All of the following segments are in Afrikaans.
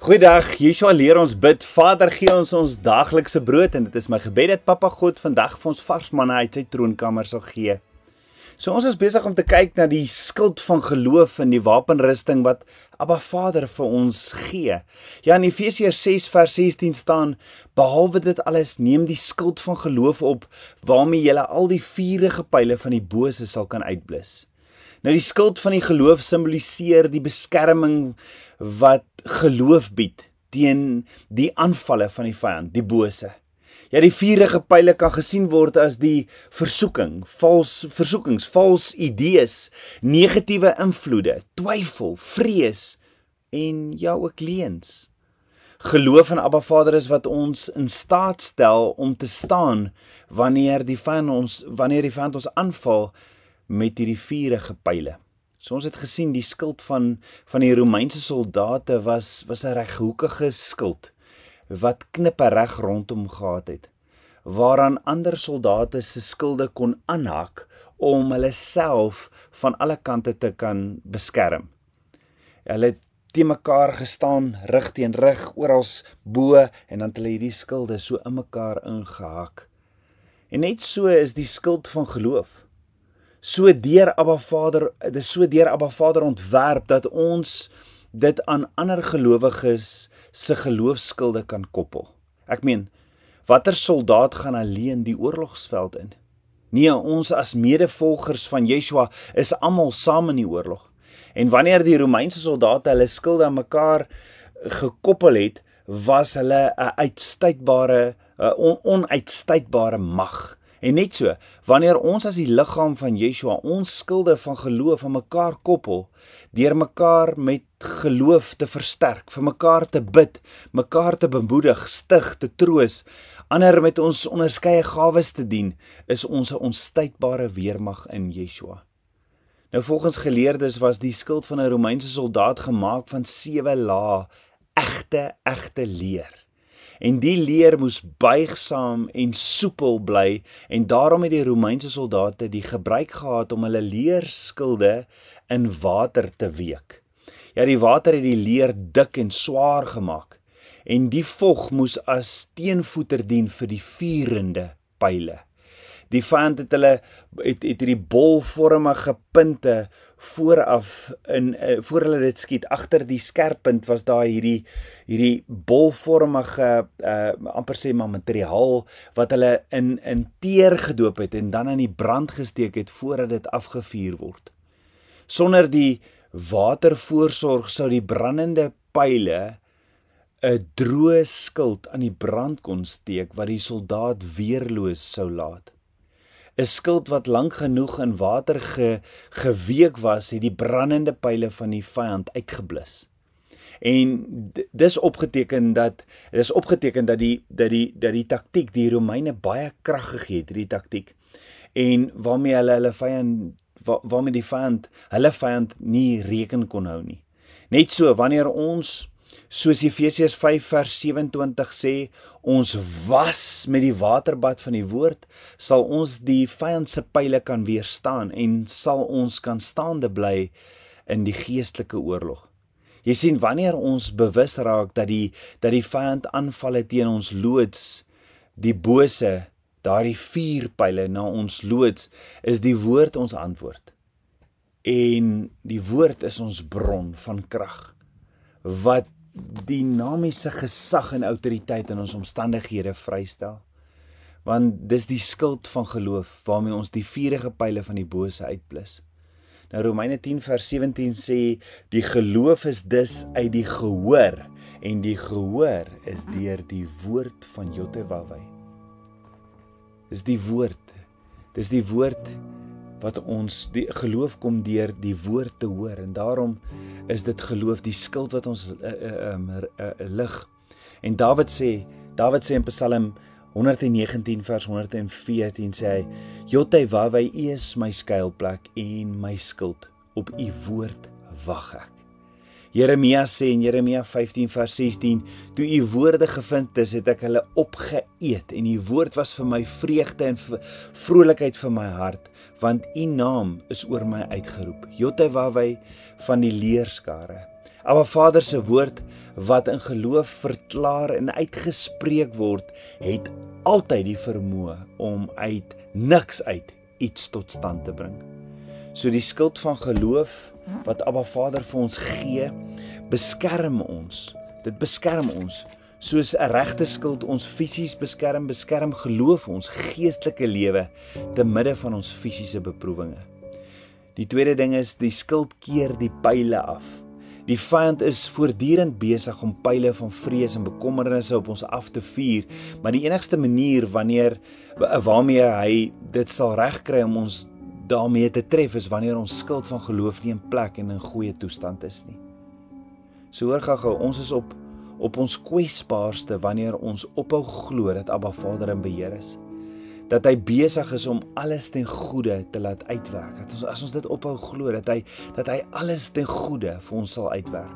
Goeiedag, Yeshua leer ons bid. Vader, gee ons daaglikse brood en dit is my gebed dat Papa God vandag vir ons vars manna uit sy troonkamer sal gee. So ons is besig om te kyk na die skild van geloof en die wapenrusting wat Abba Vader vir ons gee. Ja, in Efesiërs 6 vers 16 staan, behalwe dit alles, neem die skild van geloof op, waarmee julle al die vuurige pyle van die bose sal kan uitblus. Nou die skild van die geloof simboliseer die beskerming wat geloof bied teen die aanvalle van die vyand, die bose. Ja, die vuurige pyle kan gesien word as die versoekings, vals idees, negatiewe invloede, twyfel, vrees en ja ook leuns. Geloof in Abba Vader is wat ons in staat stel om te staan wanneer die vyand ons aanval met hierdie vuurige pyle. So ons het gesien die skild van die Romeinse soldate was 'n reghoekige skild wat knippe reg rondom gehad het, waaraan ander soldate se skilde kon aanhak om hulle self van alle kante te kan beskerm. Hulle het teen mekaar gestaan, rug teen rug, oral bo, en dan het hulle hierdie skilde so in mekaar ingehak. En net so is die skild van geloof. So deur Abba Vader ontwerp dat ons dit aan ander gelowiges se geloofskilde kan koppel. Ek meen, watter soldaat gaan alleen die oorlogsveld in? Nee, ons as medevolgers van Yeshua is almal saam in die oorlog. En wanneer die Romeinse soldate hulle skilde aan mekaar gekoppel het, was hulle 'n onuitstuitbare mag. En net so, wanneer ons as die liggaam van Yeshua ons skilde van geloof aan mekaar koppel, deur mekaar met geloof te versterk, vir mekaar te bid, mekaar te bemoedig, stig, te troos, ander met ons onderskeie gawes te dien, is ons 'n onstuitbare weermag in Yeshua. Nou volgens geleerdes was die skild van 'n Romeinse soldaat gemaak van 7 lae egte leer. En die leer moes buigsaam en soepel bly, en daarom het die Romeinse soldate die gebruik gehad om hulle leerskilde in water te week. Ja, die water het die leer dik en swaar gemaak, en die vog moes as teenvoeter dien vir die vurende pyle. Die vyand het hierdie bolvormige punte vooraf voor hulle dit skiet. Agter die skerppunt was daar hierdie bolvormige amper sê maar materiaal wat hulle in teer gedoop het en dan aan die brand gesteek het voordat dit afgevuur word. Sonder die watervoorsorg sou die brandende pyle 'n droë skild aan die brand kon steek wat die soldaat weerloos sou laat. 'n skild wat lank genoeg in water geweek was, het die brandende pyle van die vyand uitgeblus. En dis opgeteken dat die taktiek die Romeine baie krag gegee het, die taktiek, en waarmee die vyand nie reken kon hou nie. Net so, wanneer ons, soos Efesiërs 5 vers 27 sê, ons was met die waterbad van die woord, sal ons die vyand se pyle kan weerstaan en sal ons kan staande bly in die geestelike oorlog. Jy sien, wanneer ons bewus raak dat die vyand aanvalle teen ons loods, die bose, daardie vuurpyle na ons loods, is die woord ons antwoord. En die woord is ons bron van krag, wat dinamiese gesag en autoriteit in ons omstandighede vrystel. Want dis die skild van geloof waarmee ons die vuurige pyle van die bose uitblus. Nou Romeine 10 vers 17 sê, die geloof is dus uit die gehoor, en die gehoor is deur die woord van Yotewawai. Dis die woord wat ons, die geloof kom deur die woord te hoor, en daarom is dit geloof, die skild wat ons lig. En Dawid sê in Psalm 119 vers 114 sê hy, Yotewawai, U is my skuilplek en my skild, op U woord wag ek. Jeremia sê in Jeremia 15 vers 16, toe U woorde gevind is, het ek hulle opgeëet, en U woord was vir my vreugde en vrolikheid vir my hart, want U naam is oor my uitgeroep. Yotewawai van die leerskare. Abba Vader se woord wat in geloof verklaar en uitgespreek word, het altyd die vermoë om uit niks uit iets tot stand te bring. So die skild van geloof wat Abba Vader vir ons gee, beskerm ons. Dit beskerm ons. Soos 'n regte skild ons fisies beskerm, beskerm geloof ons geestelike lewe te midde van ons fisiese beproewinge. Die tweede ding is, die skild keer die pile af. Die vyand is voortdurend besig om pile van vrees en bekommernisse op ons af te vuur, maar die enigste manier waarmee hy dit sal regkry om ons daarmee te tref, is wanneer ons skild van geloof nie in plek en in goeie toestand is nie. So hoor gou, ons is op ons kwesbaarste wanneer ons ophou glo dat Abba Vader in beheer is. Dat hy besig is om alles ten goeie te laat uitwerk. As ons dit ophou glo, dat hy alles ten goeie vir ons sal uitwerk.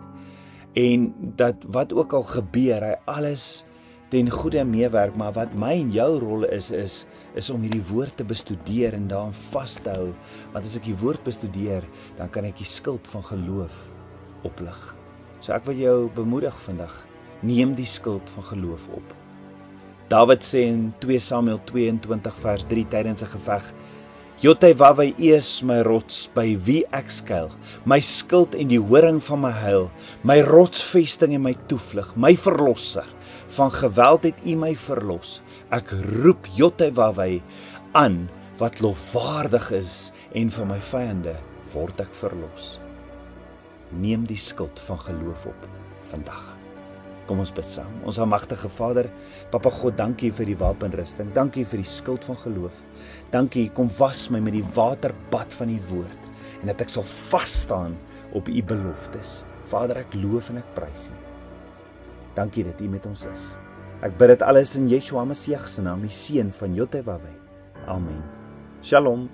En dat wat ook al gebeur, hy alles ten goeie meewerk, maar wat my en jou rol is om hierdie woord te bestudeer en daaraan vas te hou. Want as ek die woord bestudeer, dan kan ek die skild van geloof oplig. So ek wil jou bemoedig vandag, neem die skild van geloof op. Dawid sê in 2 Samuel 22 vers 3 tydens 'n geveg, Jotewawwe is my rots, by wie ek skuil, my skild en die horing van my heil, my rotsvesting en my toevlug, my verlosser, van geweld het U my verlos. Ek roep Jotewawwe aan, wat lofwaardig is, en van my vyande word ek verlos. Neem die skild van geloof op vandag. Kom ons bid saam. Ons almagtige Vader, Papa God, dankie vir die wapenrusting. Dankie vir die skild van geloof. Dankie, kom was my met die waterbad van die woord en dat ek sal vas staan op U beloftes. Vader, ek loof en ek prys U. Dankie dat U met ons is. Ek bid dit alles in Yeshua Messie se naam, die seun van Jotewawwe. Amen. Shalom.